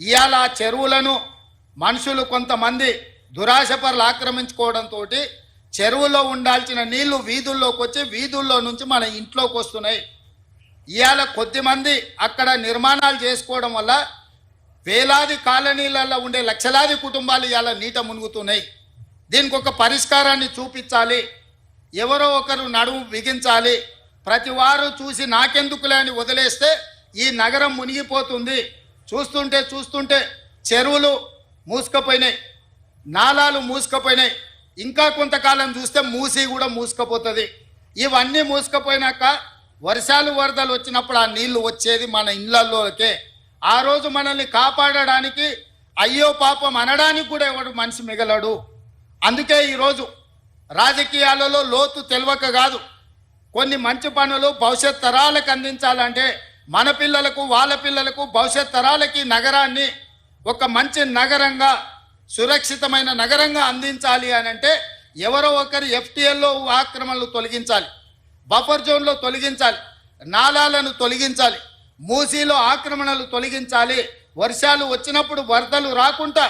ఇవాళ చెరువులను మనుషులు కొంతమంది దురాశపరులు ఆక్రమించుకోవడంతో చెరువులో ఉండాల్సిన నీళ్లు వీధుల్లోకి వచ్చి వీధుల్లో నుంచి మన ఇంట్లోకి వస్తున్నాయి. ఇవాళ కొద్దిమంది అక్కడ నిర్మాణాలు చేసుకోవడం వల్ల వేలాది కాలనీలలో ఉండే లక్షలాది కుటుంబాలు ఇవాళ నీట మునుగుతున్నాయి. దీనికి ఒక పరిష్కారాన్ని చూపించాలి, ఎవరో ఒకరు నడుము బిగించాలి. ప్రతి వారు చూసి నాకెందుకులే అని వదిలేస్తే ఈ నగరం మునిగిపోతుంది. చూస్తుంటే చెరువులు మూసుకుపోయినాయి, నాలాలు మూసుకుపోయినాయి. ఇంకా కొంతకాలం చూస్తే మూసి కూడా మూసుకుపోతుంది. ఇవన్నీ మూసుకుపోయినాక వర్షాలు వరదలు వచ్చినప్పుడు ఆ నీళ్లు వచ్చేది మన ఇళ్లలోకే. ఆ రోజు మనల్ని కాపాడడానికి అయ్యో పాపం అనడానికి కూడా ఎవడు మనిషి మిగలడు. అందుకే ఈరోజు రాజకీయాలలో లోతు తెలియక కాదు, కొన్ని మంచి పనులు భవిష్యత్ తరాలకు అందించాలంటే మన పిల్లలకు వాళ్ళ పిల్లలకు భవిష్యత్ తరాలకి నగరాన్ని ఒక మంచి నగరంగా సురక్షితమైన నగరంగా అందించాలి అని అంటే ఎవరో ఒకరు ఎఫ్టీఎల్లో ఆక్రమణలు తొలగించాలి, బఫర్ జోన్లో తొలగించాలి, నాలాలను తొలగించాలి, మూసీలో ఆక్రమణలు తొలగించాలి. వర్షాలు వచ్చినప్పుడు వరదలు రాకుండా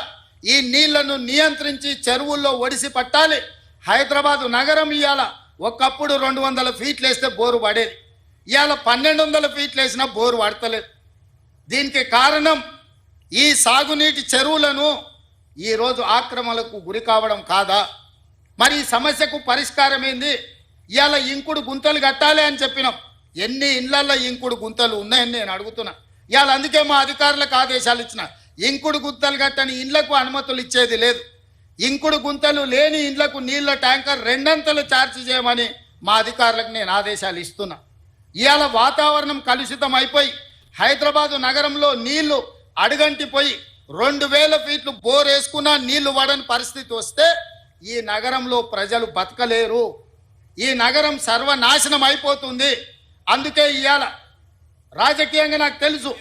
ఈ నీళ్లను నియంత్రించి చెరువుల్లో ఒడిసి పట్టాలి. హైదరాబాదు నగరం ఇవాళ ఒకప్పుడు 200 ఫీట్లు వేస్తే బోరు పడేది, ఇవాళ 1200 ఫీట్లు వేసినా బోరు పడతలేదు. దీనికి కారణం ఈ సాగునీటి చెరువులను ఈరోజు ఆక్రమణలకు గురి కావడం కాదా? మరి ఈ సమస్యకు పరిష్కారం ఏంది? ఇవాళ ఇంకుడు గుంతలు కట్టాలి అని చెప్పినాం. ఎన్ని ఇళ్లలో ఇంకుడు గుంతలు ఉన్నాయని నేను అడుగుతున్నా. ఇవాళ అందుకే మా అధికారులకు ఆదేశాలు ఇచ్చిన, ఇంకుడు గుంతలు కట్టని ఇళ్లకు అనుమతులు ఇచ్చేది లేదు. ఇంకుడు గుంతలు లేని ఇళ్లకు నీళ్ల ట్యాంకర్ 2 అంతలు ఛార్జ్ చేయమని మా అధికారులకు నేను ఆదేశాలు ఇస్తున్నా. ఇవాళ వాతావరణం కలుషితం అయిపోయి హైదరాబాదు నగరంలో నీళ్లు అడుగంటిపోయి 2000 ఫీట్లు బోర్ వేసుకున్నా నీళ్లు పడని పరిస్థితి వస్తే ఈ నగరంలో ప్రజలు బతకలేరు. ఈ నగరం సర్వనాశనం అయిపోతుంది. అందుకే ఇవాళ రాజకీయంగా నాకు తెలుసు,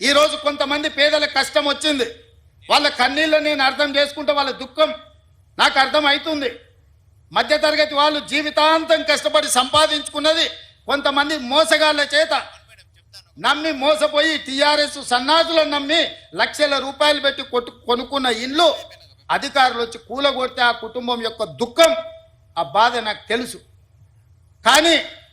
ఈరోజు కొంతమంది పేదల కష్టం వచ్చింది, వాళ్ళ కన్నీళ్ళు నేను అర్థం చేసుకుంటే వాళ్ళ దుఃఖం నాకు అర్థం అవుతుంది. మధ్యతరగతి వాళ్ళు జీవితాంతం కష్టపడి సంపాదించుకున్నది కొంతమంది మోసగాళ్ళ చేత నమ్మి మోసపోయి టీఆర్ఎస్ సన్నాసులను నమ్మి లక్షల రూపాయలు పెట్టి కొనుక్కున్న ఇల్లు అధికారులు వచ్చి కూలగొడితే ఆ కుటుంబం యొక్క దుఃఖం, ఆ బాధ నాకు తెలుసు. కానీ